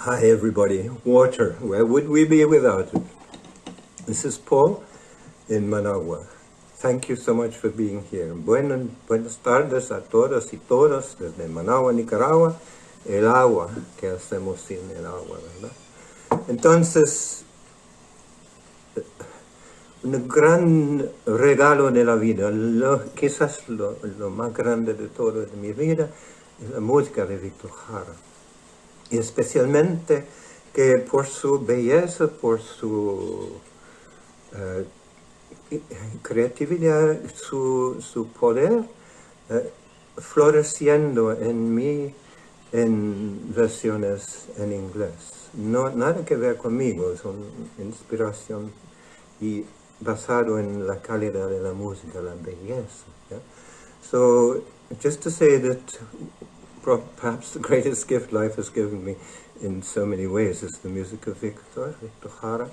Hi everybody, water, where would we be without it? This is Paul in Managua. Thank you so much for being here. Buenas tardes a todas y todas desde Managua, Nicaragua. El agua, que hacemos sin el agua, ¿verdad? Entonces, un gran regalo de la vida, quizás lo más grande de todo de mi vida, es la música de Víctor Jara. Y especialmente que por su belleza, por su creatividad, su poder, floreciendo en mí en versiones en inglés. No, nada que ver conmigo, son inspiración y basado en la calidad de la música, la belleza. Yeah? So, just to say that perhaps the greatest gift life has given me in so many ways is the music of Víctor Jara,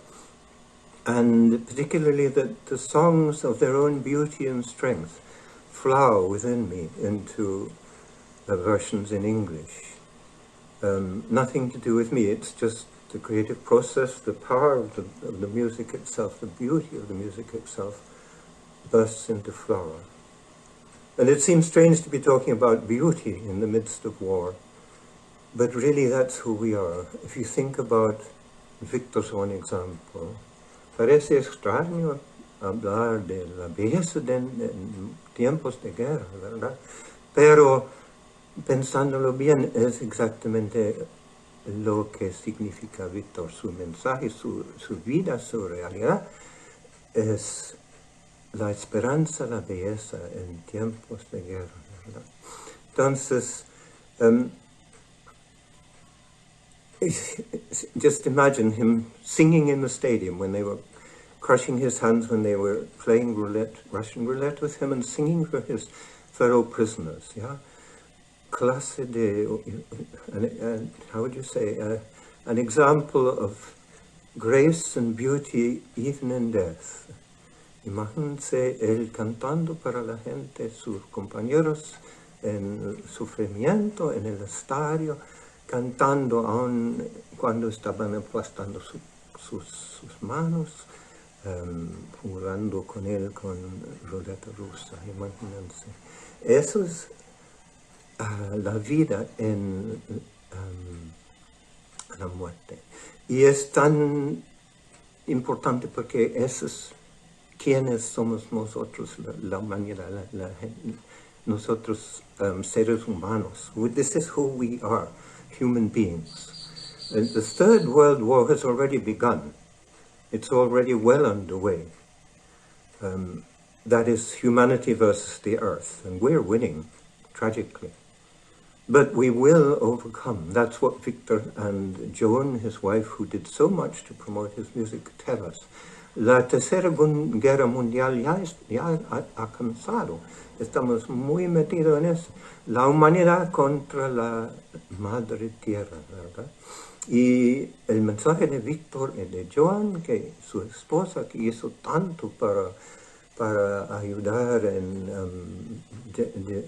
and particularly that the songs of their own beauty and strength flow within me into versions in English. Nothing to do with me, it's just the creative process, the power of the music itself, the beauty of the music itself bursts into flower. And it seems strange to be talking about beauty in the midst of war, but really that's who we are. If you think about Victor's own example, parece extraño hablar de la belleza en tiempos de guerra, ¿verdad? Pero pensándolo bien, es exactamente lo que significa Víctor, su mensaje, su vida, su realidad, es la esperanza, la belleza en tiempos de guerra, ¿verdad? Entonces, just imagine him singing in the stadium when they were crushing his hands, when they were playing roulette, Russian roulette with him, and singing for his fellow prisoners, yeah? Clase de, how would you say, an example of grace and beauty even in death. Imagínense él cantando para la gente, sus compañeros en el sufrimiento, en el estadio, cantando aún cuando estaban aplastando sus manos, jugando con él con ruleta rusa, imagínense. Eso es la vida en la muerte. Y es tan importante porque eso es quiénes somos nosotros, la humanidad, nosotros seres humanos. This is who we are, human beings. And the Third World War has already begun. It's already well underway. That is humanity versus the earth, and we're winning, tragically. But we will overcome. That's what Victor and Joan, his wife, who did so much to promote his music, tell us. La Tercera Guerra Mundial ya ha comenzado. Estamos muy metidos en eso. La humanidad contra la madre tierra, ¿verdad? Y el mensaje de Víctor y de Joan, que su esposa, que hizo tanto para ayudar en,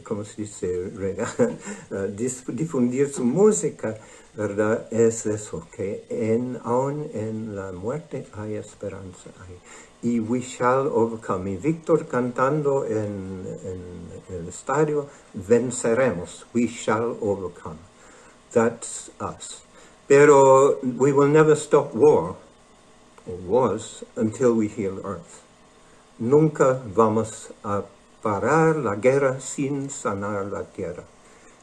¿cómo se dice?, difundir su música, ¿verdad? Es eso, que aún en la muerte hay esperanza. Y we shall overcome. Y Víctor cantando en el estadio, venceremos. We shall overcome. That's us. Pero we will never stop war, or wars, until we heal Earth. Nunca vamos a parar la guerra sin sanar la tierra.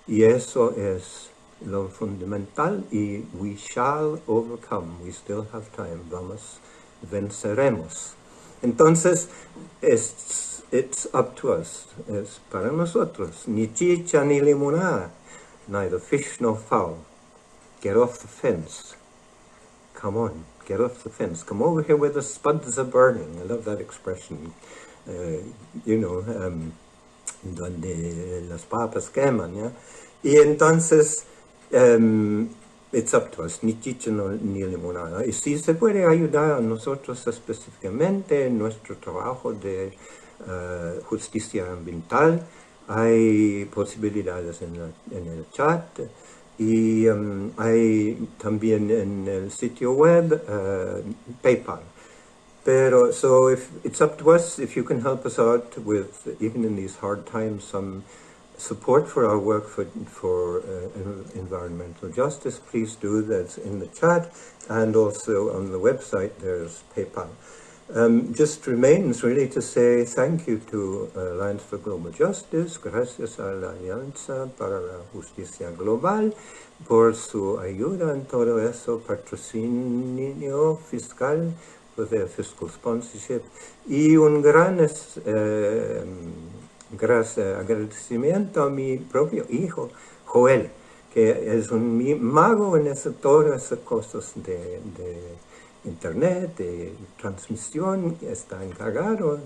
Y eso es lo fundamental, y we shall overcome. We still have time. Venceremos. Entonces, it's up to us. Es para nosotros. Ni chicha ni limona, neither fish nor fowl. Get off the fence. Come on, get off the fence. Come over here where the spuds are burning. I love that expression. Donde las papas queman, ¿ya? Y entonces, it's up to us, ni chicha ni limonada. Y si se puede ayudar a nosotros específicamente en nuestro trabajo de justicia ambiental, hay posibilidades en el chat. Y hay también en el sitio web PayPal. Pero, so if it's up to us, if you can help us out with, even in these hard times, some support for our work for environmental justice, please do. That's in the chat, and also on the website there's PayPal. Just remains really to say thank you to Alliance for Global Justice, gracias a la Alianza para la Justicia Global por su ayuda en todo eso, patrocinio fiscal, for their fiscal sponsorship, y un gran agradecimiento a mi propio hijo, Joel, que es un mago en todas esas cosas de internet, de transmisión, está encargado en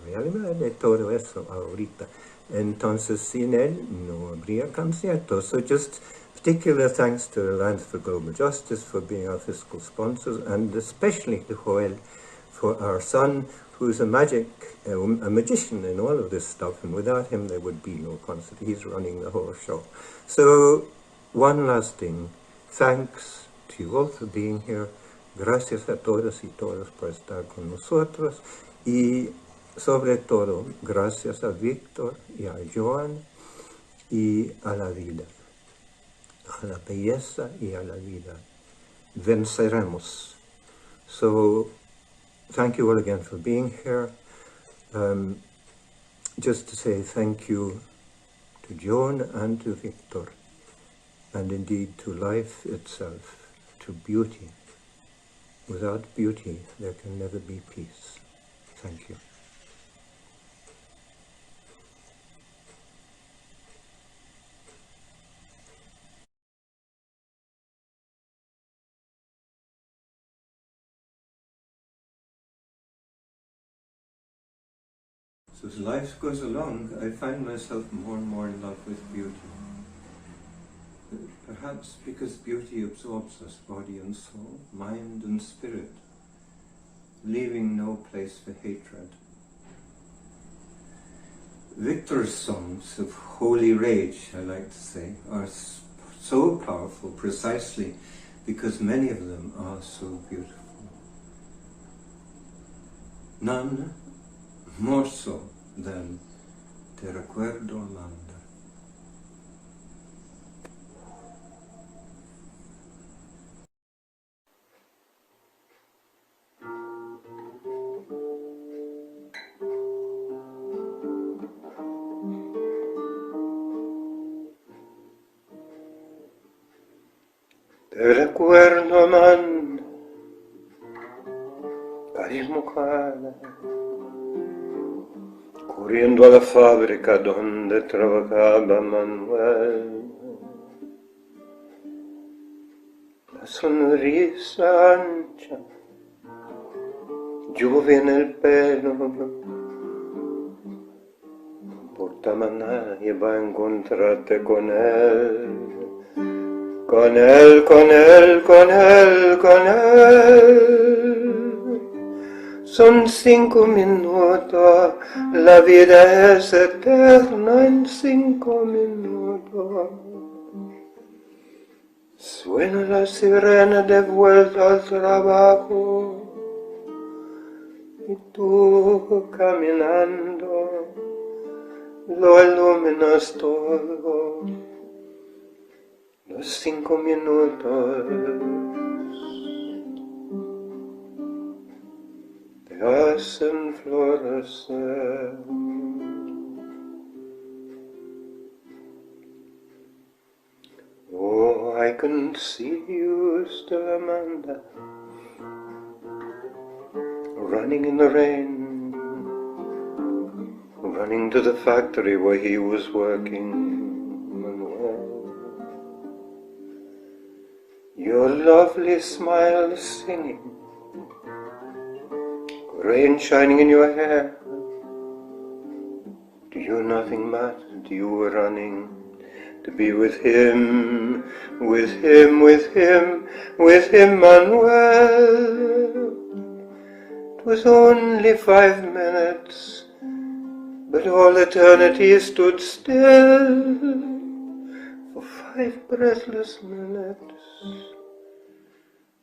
realidad de todo eso ahorita. Entonces, sin él no habría conciertos. So just particular thanks to Alliance for Global Justice for being our fiscal sponsors, and especially to Joel for our son, who's a magician in all of this stuff, and without him there would be no concert. He's running the whole show. So, one last thing. Thanks to you all for being here. Gracias a todas y todos por estar con nosotros. Y sobre todo, gracias a Víctor y a Joan y a la vida. A la belleza y a la vida. Venceremos. So, thank you all again for being here. Just to say thank you to Joan and to Victor, and indeed to life itself, to beauty. Without beauty, there can never be peace. Thank you. So as life goes along, I find myself more and more in love with beauty. Perhaps because beauty absorbs us, body and soul, mind and spirit, leaving no place for hatred. Victor's songs of holy rage, I like to say, are so powerful precisely because many of them are so beautiful. None more so than Te Recuerdo Amanda. Te recuerdo, Amanda, carimocada, corriendo a la fábrica donde trabajaba Manuel. La sonrisa ancha, lluvia en el pelo, por Tamaná va a encontrarte con él. Con él, con él, con él, con él. Son 5 minutos, la vida es eterna en 5 minutos. Suena la sirena de vuelta al trabajo y tú caminando lo iluminas todo. Los 5 minutos te hacen florecer. Oh, I can see you still, Amanda, running in the rain, running to the factory where he was working. Your lovely smile singing, rain shining in your hair. To you nothing mattered, you were running to be with him, with him, with him, with him, Manuel. It was only 5 minutes, but all eternity stood still. For 5 breathless minutes.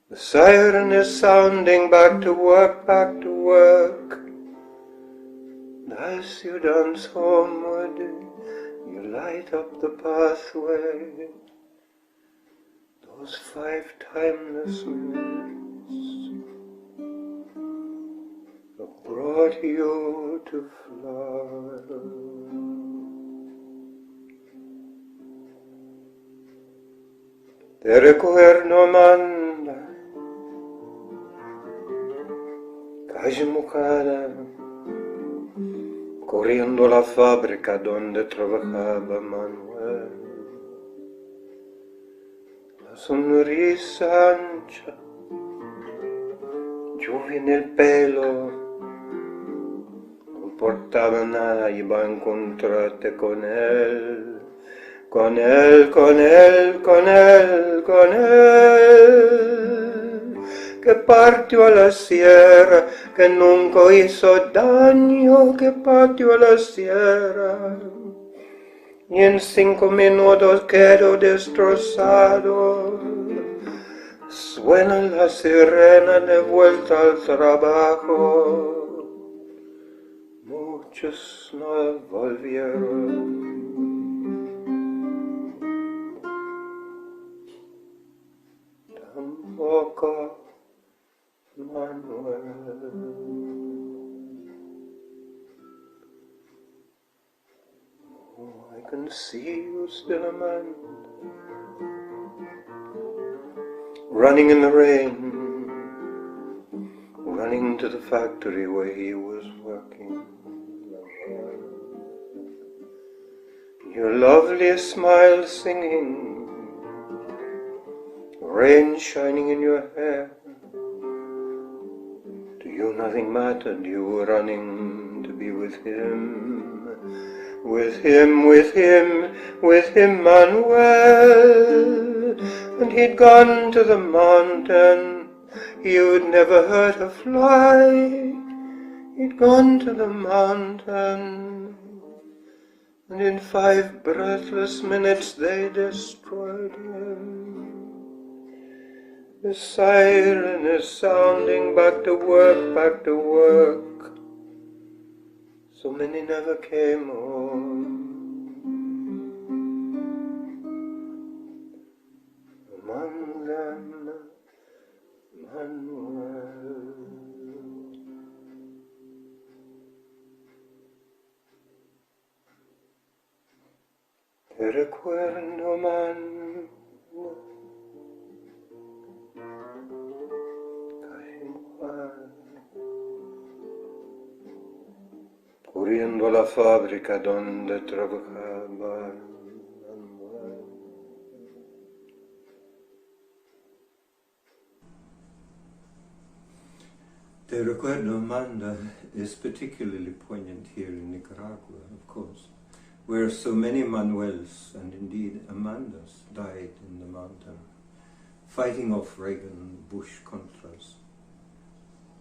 The siren is sounding, back to work, back to work. And as you dance homeward, you light up the pathway. Those 5 timeless minutes have brought you to fly. Te recuerdo Amanda, calle mojada, corriendo la fábrica donde trabajaba Manuel. La sonrisa ancha, lluvia en el pelo, no importaba nada, iba a encontrarte con él. Con él, con él, con él, con él, que partió a la sierra, que nunca hizo daño, que partió a la sierra. Y en 5 minutos quedó destrozado. Suena la sirena de vuelta al trabajo. Muchos no volvieron. Tampoco Manuel. Oh, I can see you still, Amanda, running in the rain, running to the factory where he was working. Your lovely smile singing, rain shining in your hair. To you nothing mattered, you were running to be with him, with him, with him, with him, Manuel. And he'd gone to the mountain, you'd never heard a fly. He'd gone to the mountain, and in 5 breathless minutes they destroyed him. The siren is sounding, back to work, back to work. So many never came home. Among them, Manuel. Te recuerdo Amanda, corriendo a la fábrica donde trabajaba. Te Recuerdo Amanda is particularly poignant here in Nicaragua, of course, where so many Manuels and indeed Amandas died in the mountain, fighting off Reagan Bush Contras.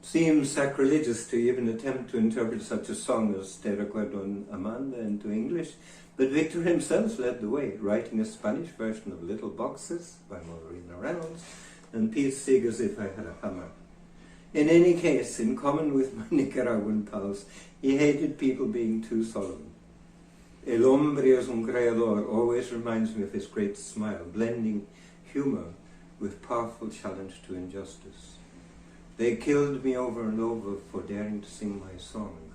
Seems sacrilegious to even attempt to interpret such a song as Te Recuerdo Amanda into English, but Victor himself led the way, writing a Spanish version of Little Boxes by Maureen Reynolds and Pete Seeger's If I Had a Hammer. In any case, in common with my Nicaraguan pals, he hated people being too solemn. El hombre es un creador always reminds me of his great smile, blending humor with powerful challenge to injustice. They killed me over and over for daring to sing my song,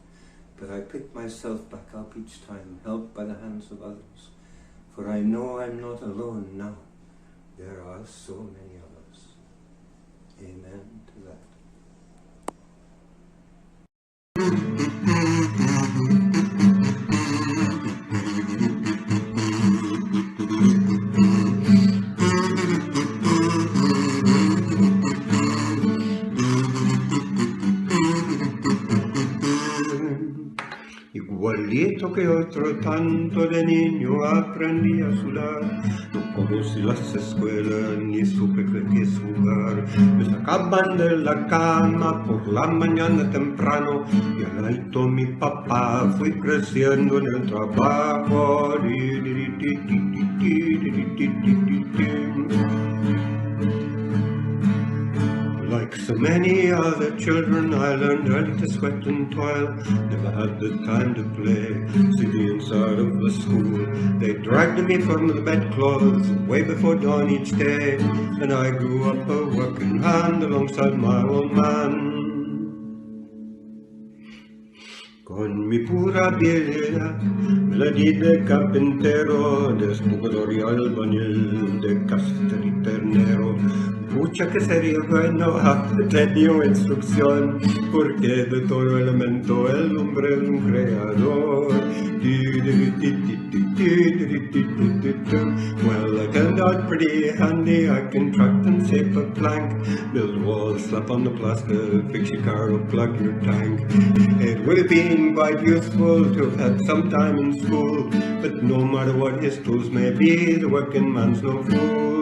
but I picked myself back up each time, helped by the hands of others. For I know I'm not alone now. There are so many others. Amen to that. igualito que otro tanto de niño aprendí a sudar. No conocí las escuelas ni supe qué es jugar. Me sacaban de la cama por la mañana temprano y al alto mi papá fui creciendo en el trabajo. Like so many other children, I learned early to sweat and toil. Never had the time to play, see the inside of the school. They dragged me from the bedclothes way before dawn each day, and I grew up a working hand alongside my old man. Con mi pura habilidad me la di de carpintero, de estucador y albañil, de castriternero. Mucha que sería bueno, te dio instrucción, porque de todo elemento el hombre es un creador. Well, I turned out pretty handy, I can track and shape a plank, build walls, slap on the plaster, fix your car or plug your tank. It would have been quite useful to have had some time in school, but no matter what his tools may be, the working man's no fool.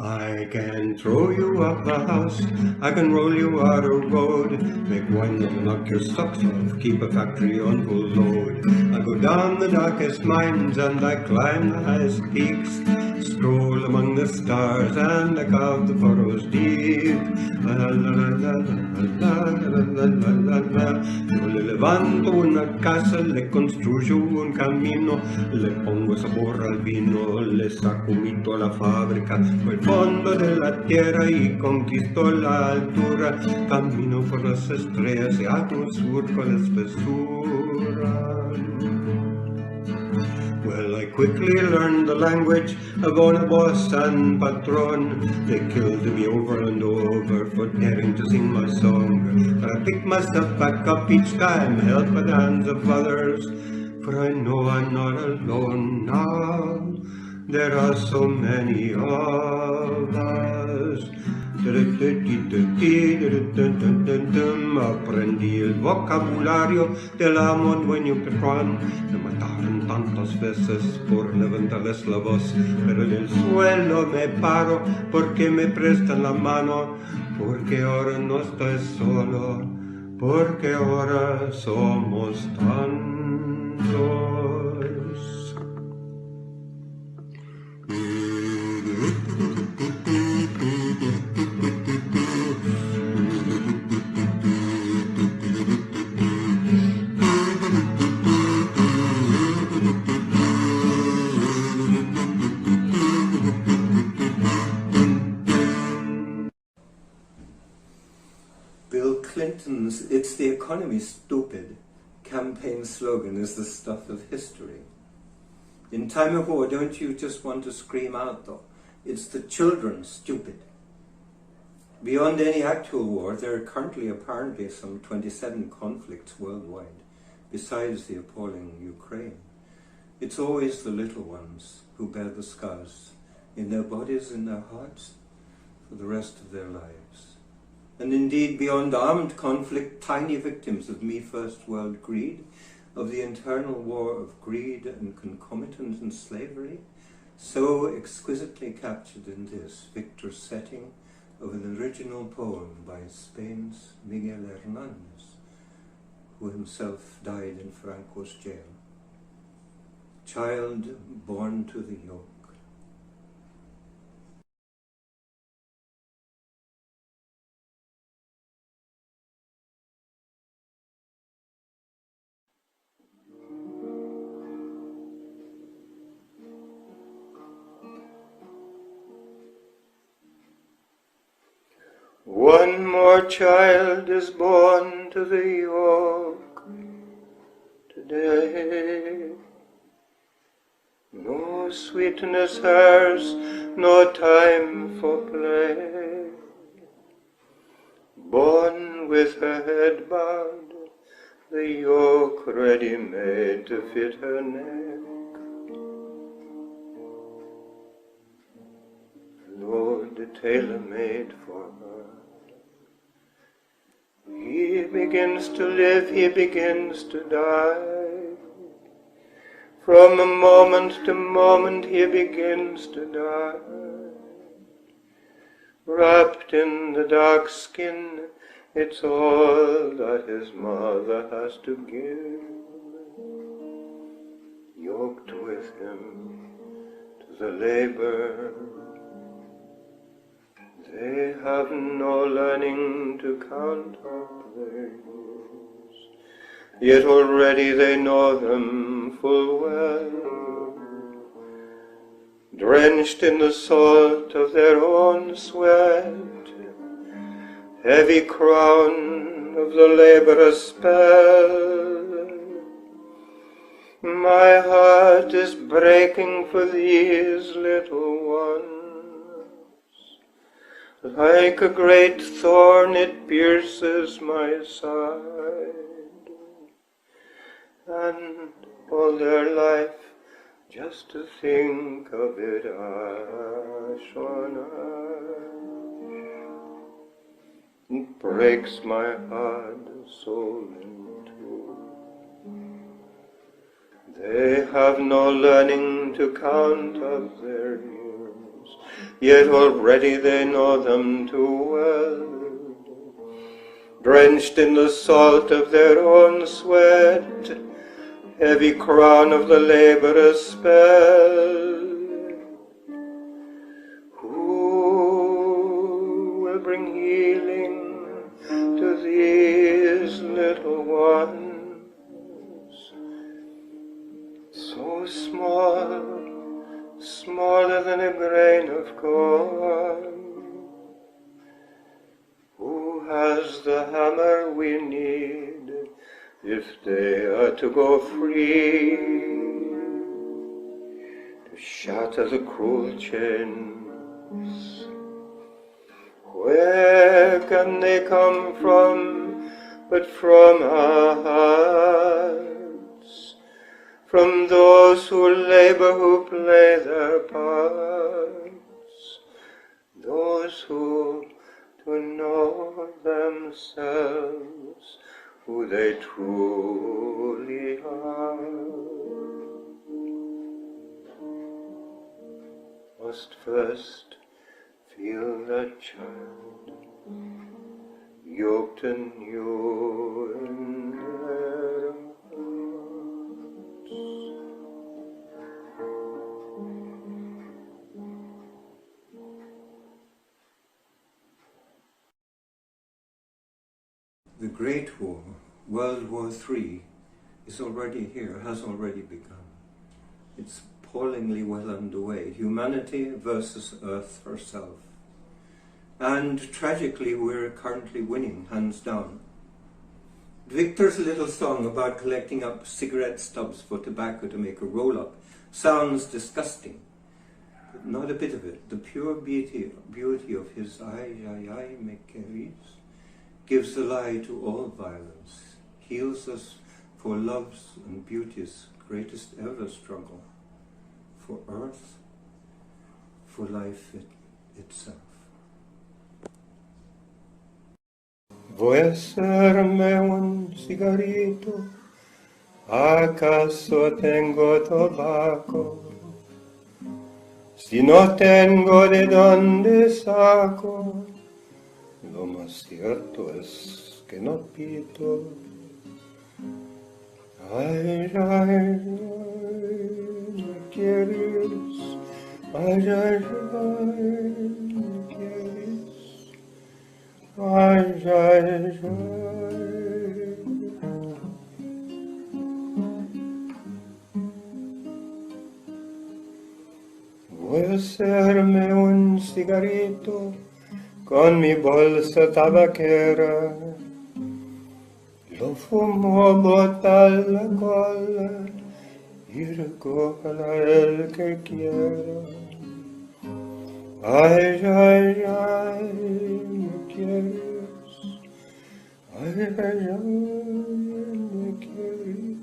I can throw you up a house, I can roll you out a road, make wine that'll knock your socks off, keep a factory on full load. I go down the darkest mines and I climb the highest peaks, stroll among the stars and I carve the furrows deep. Yo le levanto una casa, le construyo un camino, le pongo sabor al vino, le saco mito a la fábrica, fue el fondo de la tierra y conquistó la altura, camino por las estrellas y hago surco la espesura. Well, I quickly learned the language of owner, boss and patron. They killed me over and over for daring to sing my song. But I picked myself back up each time, held by the hands of others. For I know I'm not alone now, there are so many of us. Aprendí el vocabulario del amo dueño patrón. Me mataron tantas veces por levantarles la voz, pero en el suelo me paro porque me prestan la mano, porque ahora no estoy solo, porque ahora somos tantos. Bill Clinton's "It's the Economy, Stupid" campaign slogan is the stuff of history. In time of war, don't you just want to scream out, though? It's the children, stupid. Beyond any actual war, there are currently apparently some 27 conflicts worldwide, besides the appalling Ukraine. It's always the little ones who bear the scars, in their bodies, in their hearts, for the rest of their lives. And indeed, beyond armed conflict, tiny victims of me-first world greed, of the internal war of greed and concomitant and slavery, so exquisitely captured in this Victor's setting of an original poem by Spain's Miguel Hernández, who himself died in Franco's jail. Child born to the yoke. One more child is born to the yoke today. No sweetness hers, no time for play. Born with her head bowed, the yoke ready made to fit her neck. Lord, the tailor made for her. He begins to live, he begins to die. From moment to moment he begins to die. Wrapped in the dark skin, it's all that his mother has to give. Yoked with him to the labor, they have no learning to count up their years, yet already they know them full well. Drenched in the salt of their own sweat, heavy crown of the laborer's spell. My heart is breaking for these little ones. Like a great thorn it pierces my side, and all their life just to think of it, ash on ash. It breaks my heart and soul in two. They have no learning to count up their years, yet already they know them too well. Drenched in the salt of their own sweat, heavy crown of the laborer's spell. Who will bring healing to these little ones, so small, smaller than a grain of corn? Who has the hammer we need if they are to go free, to shatter the cruel chains? Where can they come from but from our hearts, from those who labor, who play their parts, those who to know themselves who they truly are, must first feel that child yoked anew in their hearts. The Great War, World War III, is already here, has already begun. It's appallingly well underway. Humanity versus Earth herself. And tragically, we're currently winning, hands down. Victor's little song about collecting up cigarette stubs for tobacco to make a roll-up sounds disgusting, but not a bit of it. The pure beauty of his ay, ay, ay, me queris gives the lie to all violence, heals us for love's and beauty's greatest ever struggle, for earth, for life itself. Voy a hacerme un cigarrito, ¿acaso tengo tabaco? Si no tengo, ¿de dónde saco? Lo más cierto es que no pito. Ay, ay, ay, ¿me quieres? Ay, ay, ay, ¿me quieres? Ay, ay, ay. Voy a hacerme un cigarrito con mi bolsa tabaquera. Lo fumo, bota la cola y recójala el que quiera. Ay, ay, ay, ¿me quieres? ay, me quieres.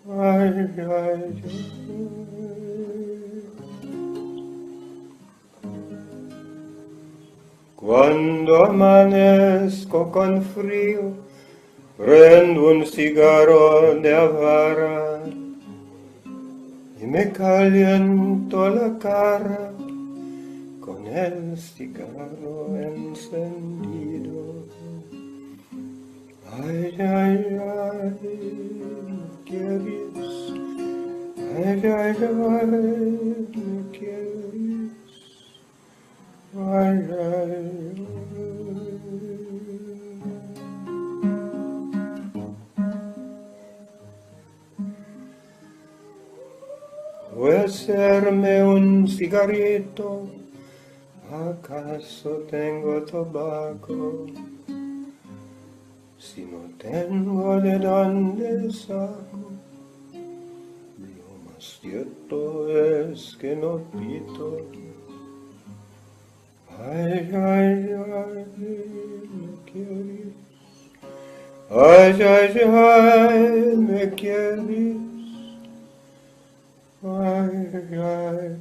Ay, ay, ay. Cuando amanezco con frío, prendo un cigarro de Jara y me caliento la cara con el cigarro encendido. Ay, ay, ay, me quieres. Ay, ay, ay, me quieres. Ay, ay, ay. Voy a hacerme un cigarrito, ¿acaso tengo tabaco? Si no tengo, ¿de dónde saco? Lo más cierto es que no pito. Ay, ay, ay, me quieres. Ay, ay, ay, me quieres. Ay, ay, ay.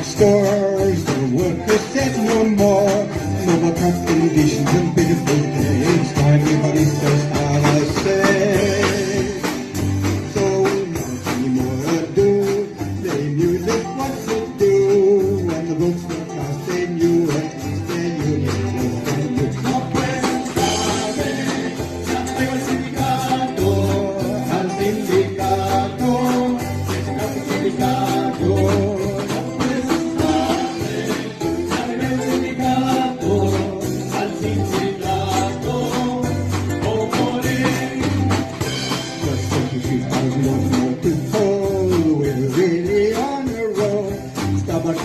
Stores, the workers said no more. No more tough conditions and pitiful days. Everybody says how I say. So nothing more ado. They knew just what to do. When the books were passed, they knew at least their union was valued. No pueden saber, ya tengo el sindicato, al sindicato, al sindicato.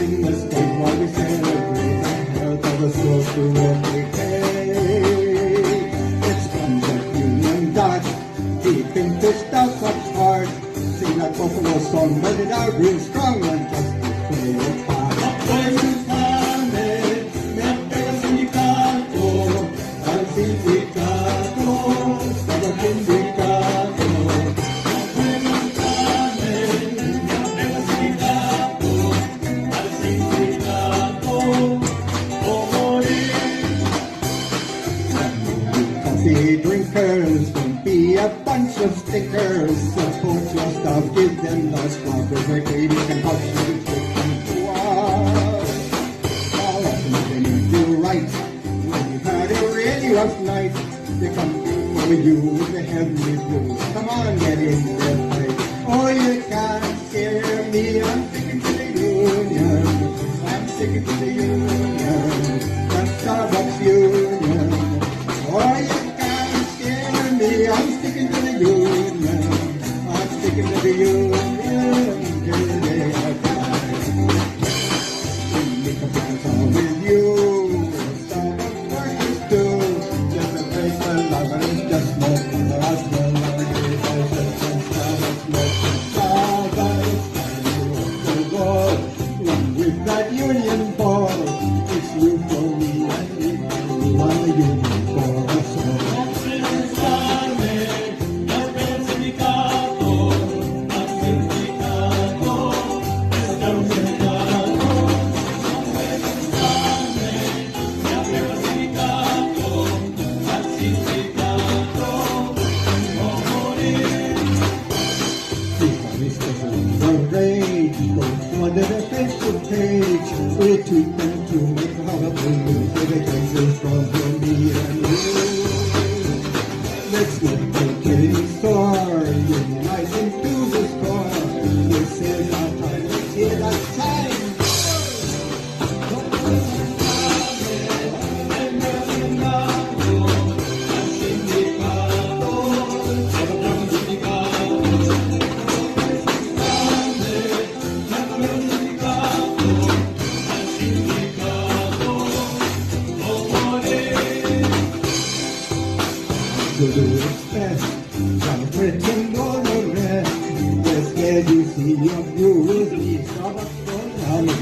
In the state while we celebrate the health of the social work we pay. It's from the union that deep into stuff such heart. Sing that buffalo song, but it out real strong and just to play its part. Me apega el sindicato, al sindicato, al sindicato. Drinkers, don't be a bunch of stickers. Support your stuff, give them the scrubbers. Like ladies can hush and take them to us. How often they need you right? When you've had a really rough night, they come for you with the heavenly blues. Come on, get in there, fight. Oh, you can't scare me. I'm sticking to the union. I'm sticking to the union. The Starbucks union. Oh, you I'm sticking to the union. I'm sticking to the union till they have died. Make a big song with you. Stop what workers do. Just a break for lovers, just smoke from the husband. With that union ball, it's you for me and you on the union ball. Under the Facebook page, we tweet them to make horrible news with the cases from me and you. Let's not take any story. to do its best. Gotta pretend all the rest. Just where you see your views, leave Starbucks for down the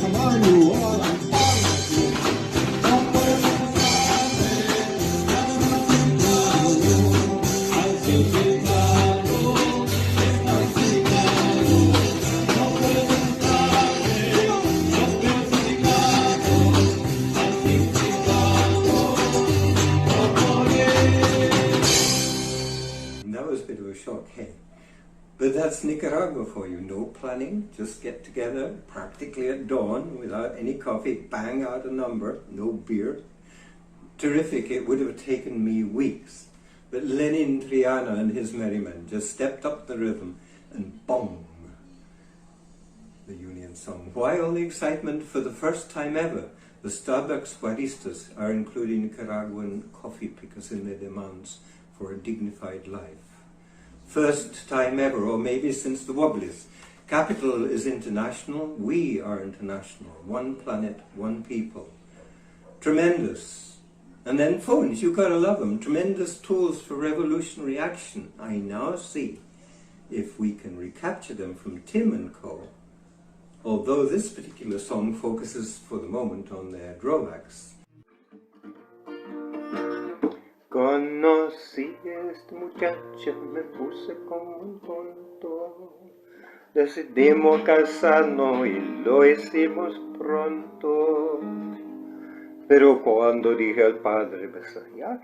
come on, you all, I'm Okay, but that's Nicaragua for you. No planning, just get together practically at dawn without any coffee, bang out a number, no beer. Terrific, it would have taken me weeks. But Lenin Triana and his merrymen just stepped up the rhythm and bong, the Union song. Why all the excitement? For the first time ever, the Starbucks baristas are including Nicaraguan coffee pickers in their demands for a dignified life. First time ever, or maybe since the Wobblies. Capital is international, we are international. One planet, one people. Tremendous. And then phones, you gotta love them. Tremendous tools for revolutionary action. I now see if we can recapture them from Tim and Co. Although this particular song focuses for the moment on their drawbacks. Conocí a esta muchacha, me puse como un tonto. Decidimos casarnos y lo hicimos pronto. Pero cuando dije al padre, vas allá,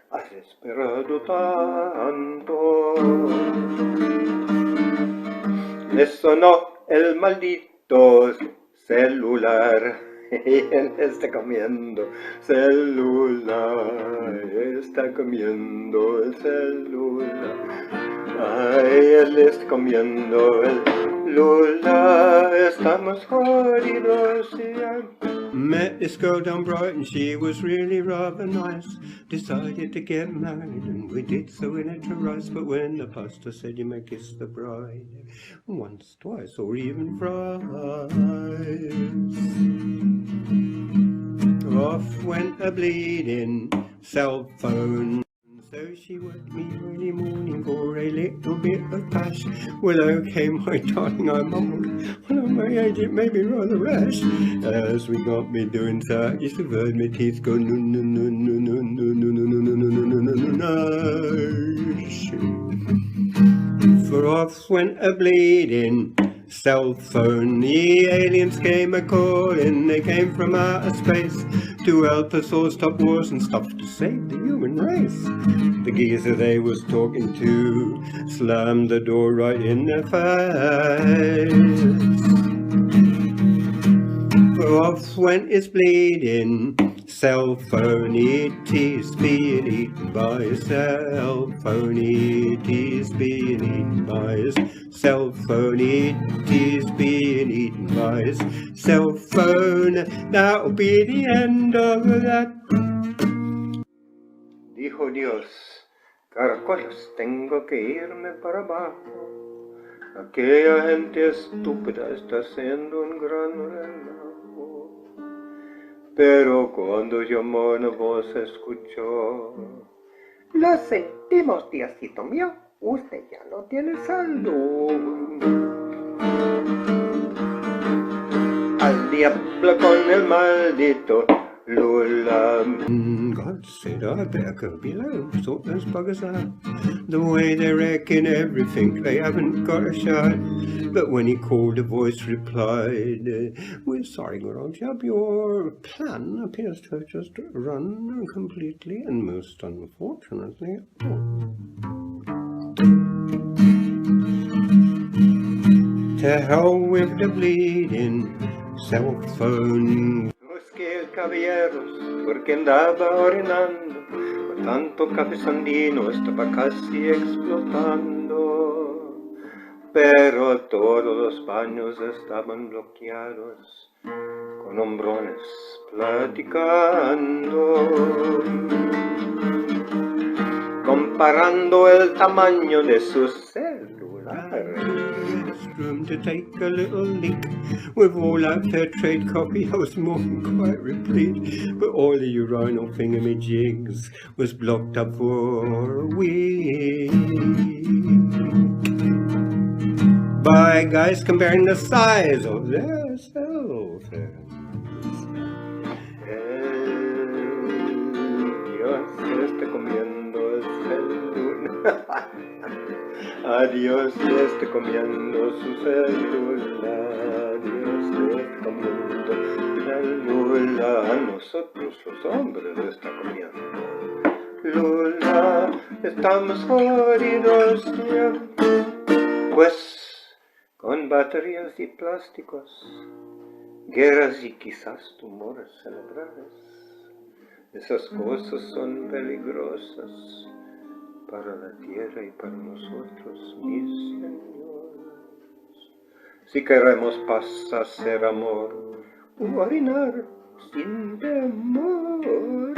has esperado tanto. Le sonó el maldito celular. Él está comiendo celular, está comiendo el celular. Ay, él está comiendo el celular, estamos jodidos ya. Met this girl down Brighton, she was really rather nice. Decided to get married and we did so in a terrace. But when the pastor said you may kiss the bride once, twice or even thrice, off went a bleeding cell phone. So she woke me early morning for a little bit of pash. Well, okay, my darling, I mumbled. Well, at my age, it may be rather rash. As we got me doing that, you should have heard my teeth go no, no, no, no, no, no, no, no, no, no, no, no, no, no. For off went a bleeding cell phone. The aliens came a-calling, they came from outer space to help us all stop wars and stuff to save the human race. The geezer they was talking to slammed the door right in their face. For off went his bleeding cell phone. It is being eaten by a cell phone. It is being eaten by a cell phone. It is being eaten by a cell phone. That'll be the end of that. Dijo Dios, caracoles, tengo que irme para abajo. Aquella gente estúpida está haciendo un gran relajo. Pero cuando llamó una voz escuchó. Lo sentimos, Diosito mío, usted ya no tiene salud. Al diablo con el maldito Lula. God said I better go below, sort those buggers out. The way they reckon everything, they haven't got a shot. But when he called, a voice replied, we're sorry, Grand Job, your plan appears to have just run completely and most unfortunately. To hell with the bleeding cell phone. Caballeros, porque andaba orinando, con tanto café sandino estaba casi explotando. Pero todos los baños estaban bloqueados, con hombrones platicando, comparando el tamaño de su celular. room to take a little leak. With all that fair trade coffee, I was more than quite replete. But all the urinal thingamajigs was blocked up for a week by guys comparing the size of their cell phones. Dios esté comiendo el celular. Adiós, esté comiendo su celular. Dios esté comiendo el lula. A nosotros los hombres está comiendo. Lula, estamos jodidos ya. Pues con baterías y plásticos, guerras y quizás tumores cerebrales. Esas cosas son peligrosas para la tierra y para nosotros, mis señores. Si queremos paz, hacer amor, orinar sin temor.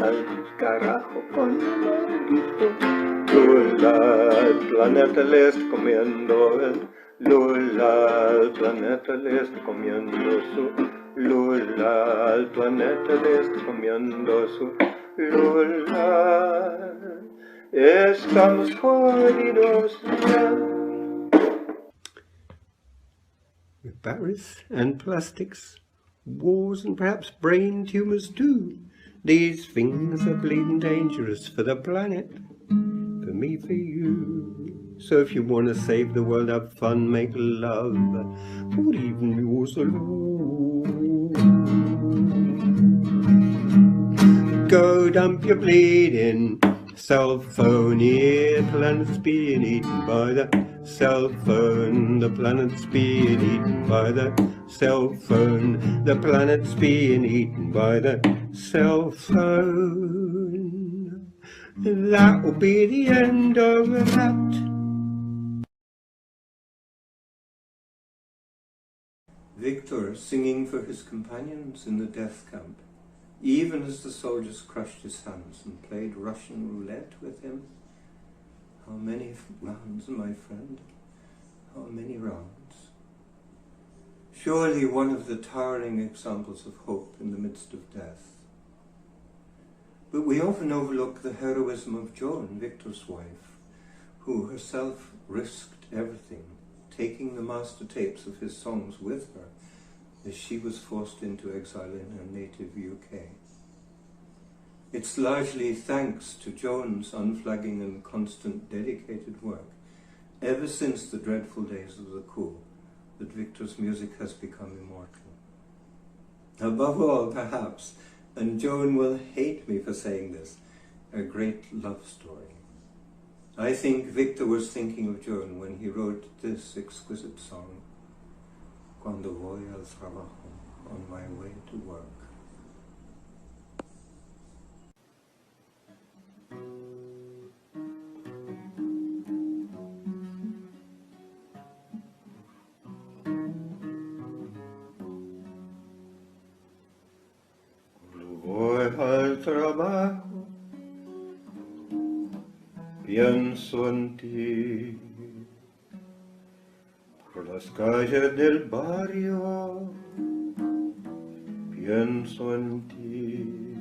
Al carajo con maldito. Lula, el planeta le está comiendo el Lula, el planeta le está comiendo su Lula, el planeta le está comiendo su Lula. Estamos jodidos ya. With batteries and plastics, wars and perhaps brain tumors too. These things are bleeding dangerous for the planet, for me, for you. So if you want to save the world, have fun, make love, or even yours alone. Go dump your bleeding cell phone, yeah, the planet's being eaten by the cell phone. The planet's being eaten by the cell phone. The planet's being eaten by the cell phone. That will be the end of that. Victor singing for his companions in the death camp, even as the soldiers crushed his hands and played Russian roulette with him. How many rounds, my friend? How many rounds? Surely one of the towering examples of hope in the midst of death. But we often overlook the heroism of Joan, Victor's wife, who herself risked everything, taking the master tapes of his songs with her as she was forced into exile in her native UK. It's largely thanks to Joan's unflagging and constant dedicated work, ever since the dreadful days of the coup, that Victor's music has become immortal. Above all, perhaps, and Joan will hate me for saying this, a great love story. I think Victor was thinking of Joan when he wrote this exquisite song, Cuando voy al trabajo, on my way to work. Cuando voy al trabajo, pienso en ti, por las calles del barrio, pienso en ti.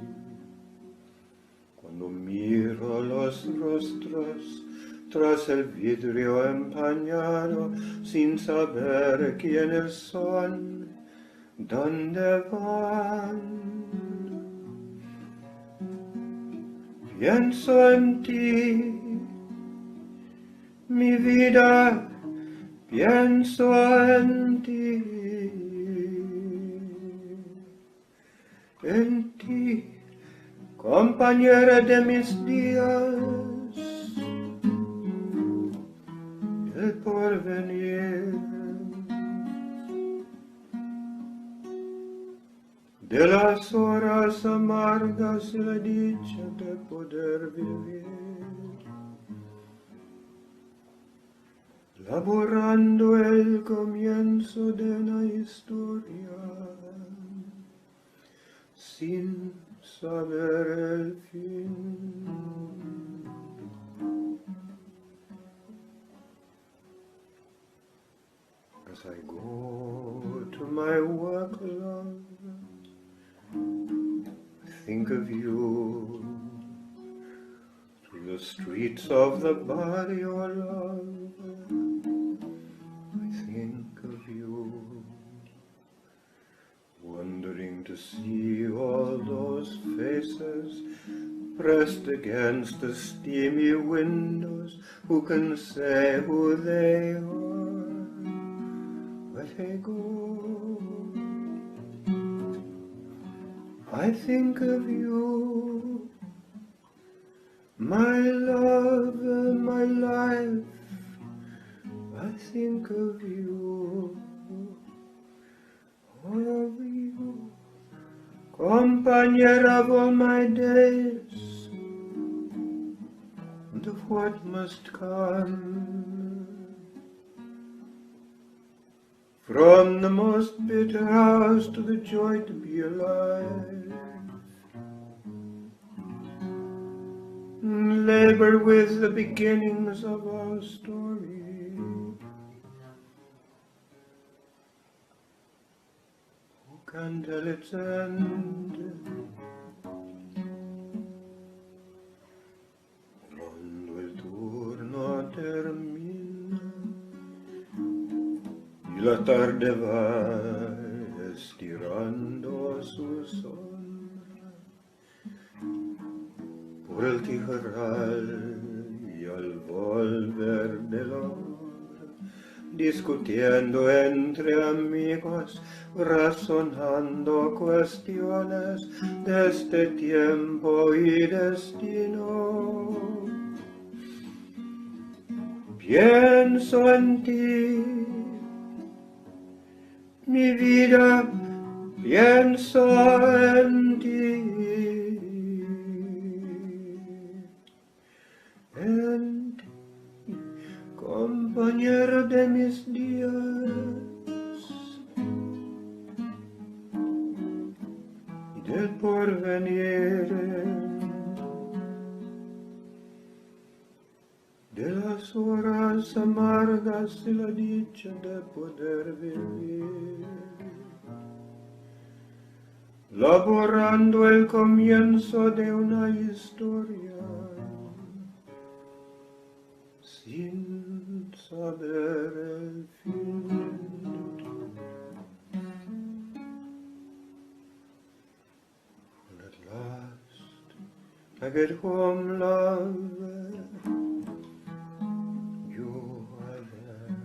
Cuando miro los rostros tras el vidrio empañado, sin saber quiénes son, dónde van. Pienso en ti, mi vida, pienso en ti. En ti, compañera de mis días, el porvenir. De las horas amargas la dicha de poder vivir, laborando el comienzo de la historia, sin saber el fin. As I go to my work, love, I think of you. Through the streets of the barrio, love, I think of you. Wondering to see all those faces pressed against the steamy windows. Who can say who they are, where they go? I think of you, my love and my life. I think of you, of you, compañera of all my days, and of what must come. From the most bitter hours to the joy to be alive, labor with the beginnings of our story. Who can tell its end? Cuando el turno termina y la tarde va estirando su sombra por el tijeral y al volver de la obra, discutiendo entre amigos, razonando cuestiones de este tiempo y destino. Pienso en ti, mi vida, pienso en ti, compañero de mis días, y del porvenir, de las horas amargas y la dicha de poder vivir, laborando el comienzo de una historia, sin saber el fin. When at last I get home, love, you are there,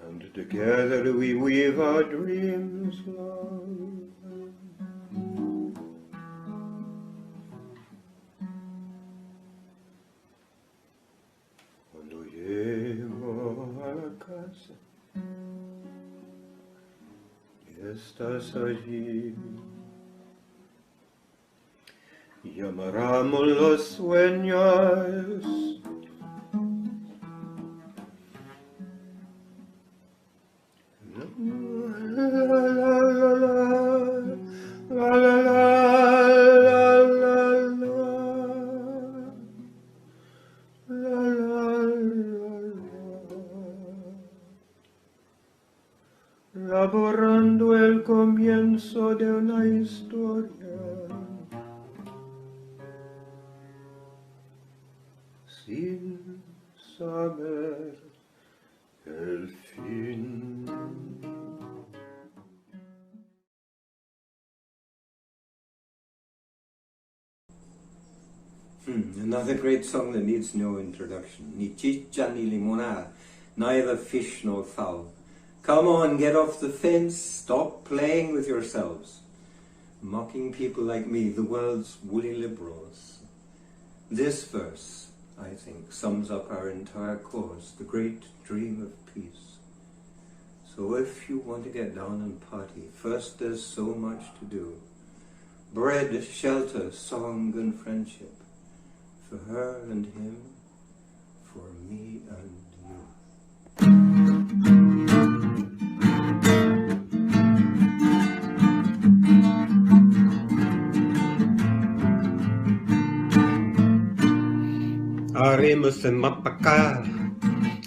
and together we weave our dreams, love. Estás allí, y amarramos los sueños, laborando el comienzo de una historia, sin saber el fin. Another great song that needs no introduction. Ni chicha ni limona, neither fish nor fowl. Come on, get off the fence, stop playing with yourselves, mocking people like me, the world's woolly liberals. This verse, I think, sums up our entire cause, the great dream of peace. So if you want to get down and party, first there's so much to do. Bread, shelter, song and friendship, for her and him, for me and you. Haremos en Mapacá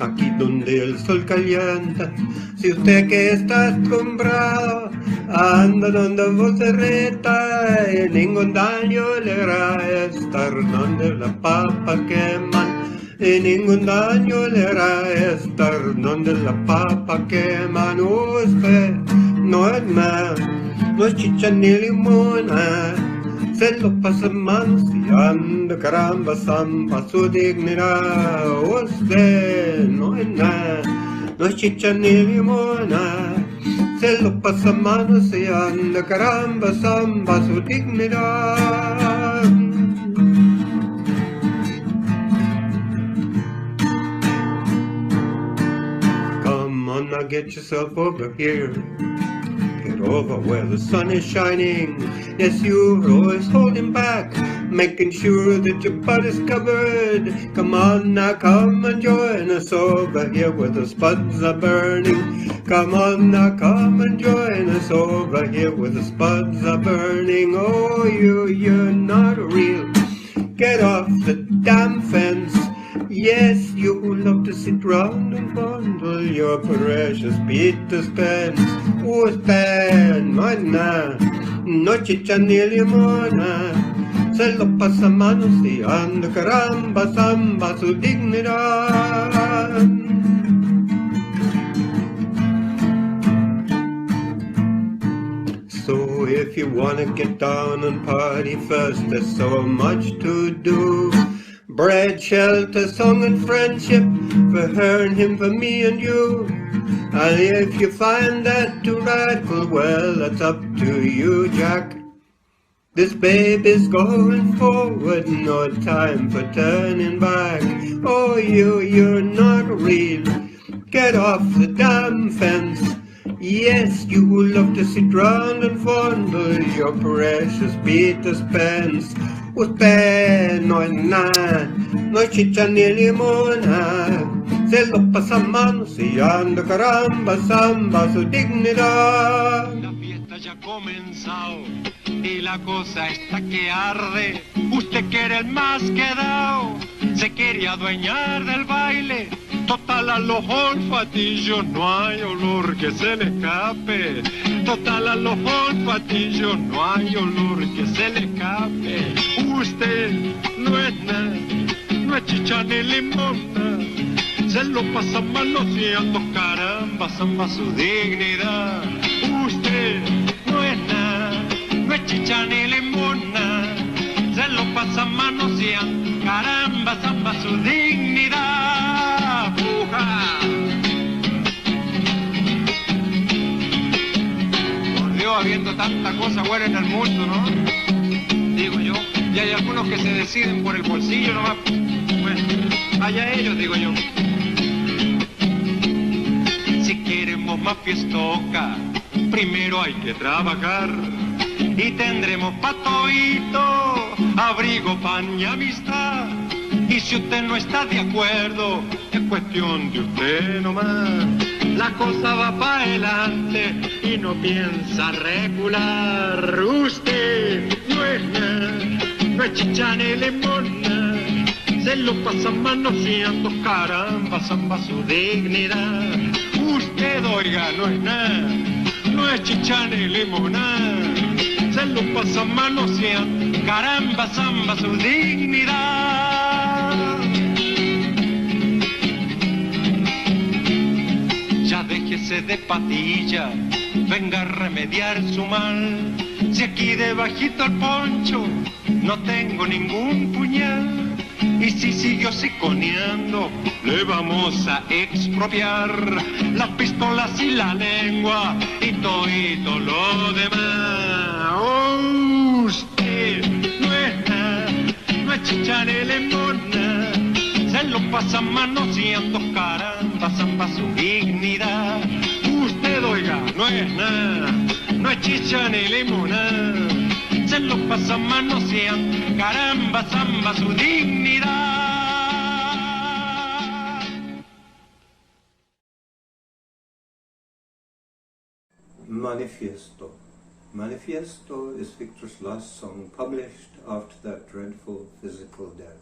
aquí donde el sol calienta. Si usted que está acostumbrado anda donde vos se reta, y ningún daño le hará estar donde la papa queman, y ningún daño le hará estar donde la papa queman. Usted no es nada, no es chicha ni limona, se lo pasa manoseando, caramba, zamba su dignidad. Usted no es nada, no es chicha ni limona, se lo pasa manoseando, caramba, zamba su dignidad. Come on now, get yourself over here, get over where the sun is shining. Yes, you're always holding back, making sure that your butt is covered. Come on now, come and join us over here where the spuds are burning. Come on now, come and join us over here where the spuds are burning. Oh, you're not real, get off the damn fence. Yes, you love to sit round and fondle your precious Peter's pence. Usted no es nada, no chicha ni limona, se lo pasa manoseando, caramba, zamba su dignidad. So if you wanna get down and party first, there's so much to do. Bread, shelter, song and friendship, for her and him, for me and you. And if you find that too radical, well, that's up to you, Jack. This baby's going forward, no time for turning back. Oh, you're not real, get off the damn fence. Yes, you love to sit round and fondle your precious Peter's pence. Usted no es nada, no es chicha ni limona, se lo pasa manoseando, caramba, zamba su dignidad. La fiesta ya ha comenzado y la cosa está que arde. Usted quiere el más quedado, se quiere adueñar del baile. Total a los olfatillos no hay olor que se le escape. Total a los olfatillos no hay olor que se le escape. Usted no es nada, no es chicha ni limona, se lo pasa manoseando, caramba, zamba su dignidad. Usted no es nada, no es chicha ni limona, se lo pasa manoseando, caramba, zamba su dignidad. ¡Puja! Por Dios, habiendo tanta cosa buena en el mundo, ¿no? Digo yo, y hay algunos que se deciden por el bolsillo nomás. Bueno, allá ellos, digo yo. Si queremos más fiestoca, primero hay que trabajar. Y tendremos pa' todito, abrigo, pan y amistad. Y si usted no está de acuerdo, es cuestión de usted nomás. La cosa va para adelante y no piensa recular. Usted no es nada, no es chicha ni limona, se lo pasa manoseando, caramba, zamba su dignidad. Usted, oiga, no es nada, no es chicha ni limona, se lo pasa manoseando, caramba, zamba su dignidad. Ya déjese de patilla, venga a remediar su mal. Si aquí debajito el poncho no tengo ningún puñal, y si siguió siconeando le vamos a expropiar las pistolas y la lengua y todo lo demás. Oh, usted no es nada, no es chicha ni limona, se lo pasa manoseando, caramba, zamba su dignidad. Usted, oiga, no es nada, no es chicha ni limona, se lo pasa manoseando, caramba, zamba su dignidad. Manifiesto. Manifiesto is Victor's last song published after that dreadful physical death.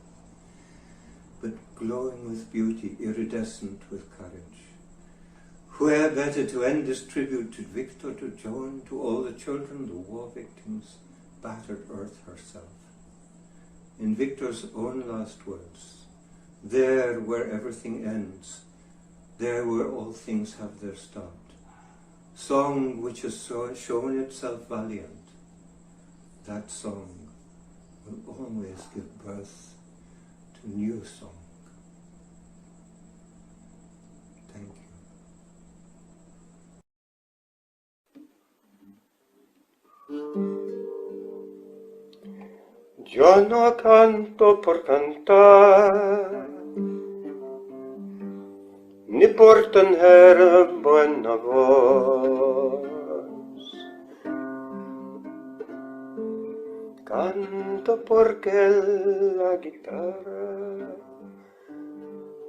but glowing with beauty, iridescent with courage. Where better to end this tribute to Victor, to Joan, to all the children, the war victims, battered Earth herself. In Victor's own last words, there where everything ends, there where all things have their start. Song which has shown itself valiant, that song will always give birth to new song. Thank you. Yo no canto por cantar, ni por tener buena voz. Canto porque la guitarra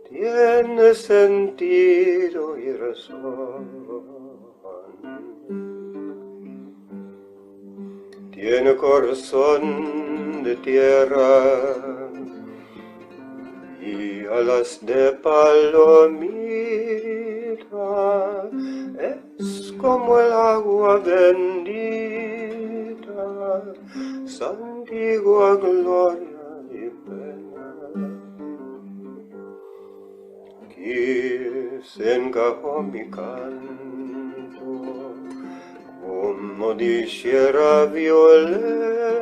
tiene sentido y razón. Tiene corazón de tierra y alas de palomita, es como el agua bendita, santigua gloria y pena. Aquí se encajó mi canto, como dijera Violeta,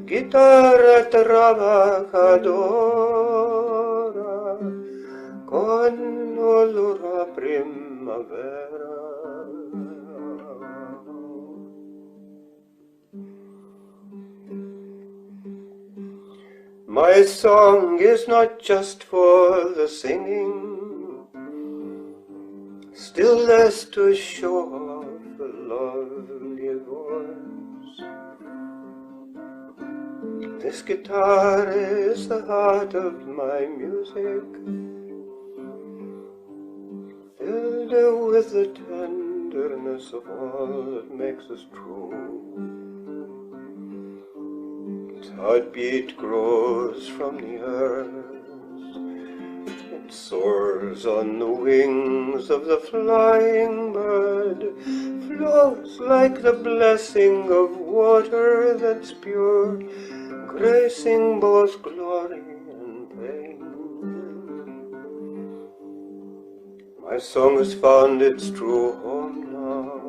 guitarra trabajadora, con olor a primavera. My song is not just for the singing, still less to show off a lovely voice. This guitar is the heart of my music, filled with the tenderness of all that makes us true. Its heartbeat grows from the earth, it soars on the wings of the flying bird, flows like the blessing of water that's pure, gracing both glory and pain. My song has found its true home now,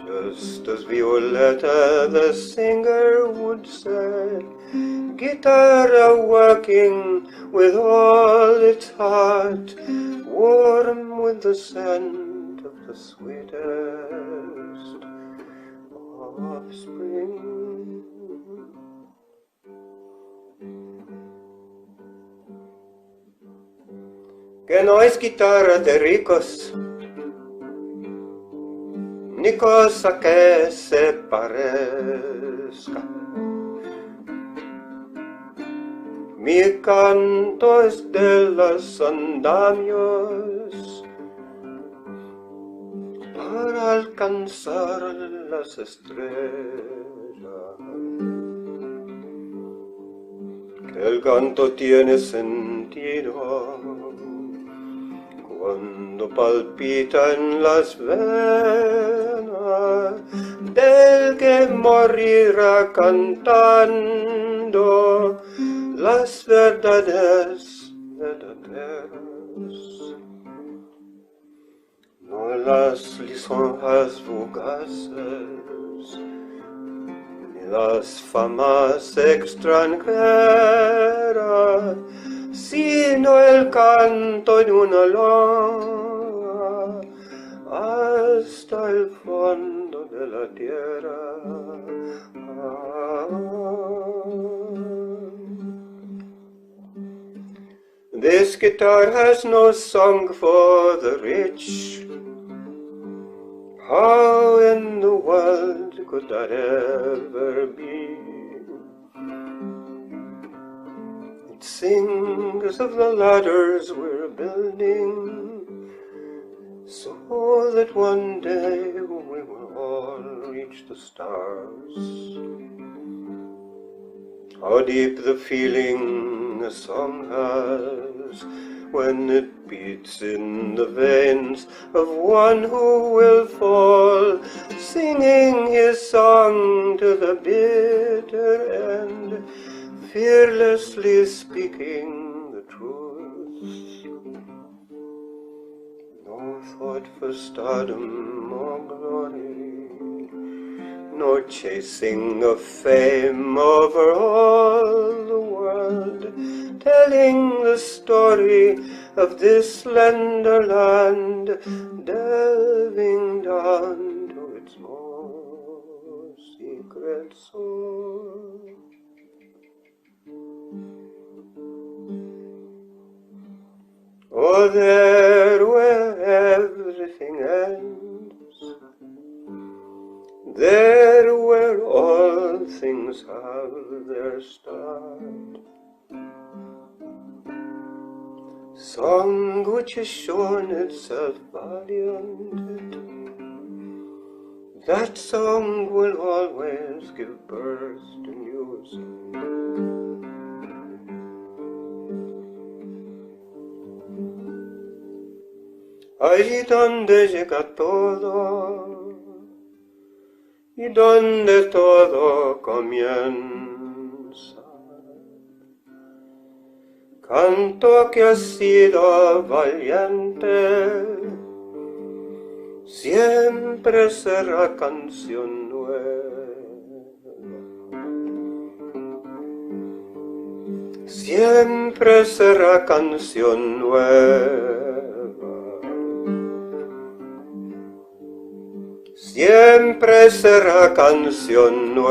just as Violetta the singer would say, guitar working with all its heart, warm with the scent of the sweetest of spring. Que no es guitarra de ricos, ni cosa que se parezca. Mi canto es de los andamios para alcanzar las estrellas. Que el canto tiene sentido cuando palpita en las venas del que morirá cantando las verdades verdaderas, no las lisonjas fugaces, ni las famas extranjeras, sino el canto en una loma hasta el fondo de la tierra. This guitar has no song for the rich. How in the world could that ever be? It sings of the ladders we're building, so that one day we will all reach the stars. How deep the feeling a song has when it beats in the veins of one who will fall, singing his song to the bitter end, fearlessly speaking the truth. No thought for stardom or glory, no chasing of fame over all the world, telling the story of this slender land, delving down to its most secret soul. Oh, there where everything ends, there where all things have their start. Song which has shown itself valiant, that song will always give birth to new song. Allí donde llega todo y donde todo comienza, canto que ha sido valiente, siempre será canción nueva, siempre será canción nueva. Siempre será canción nueva.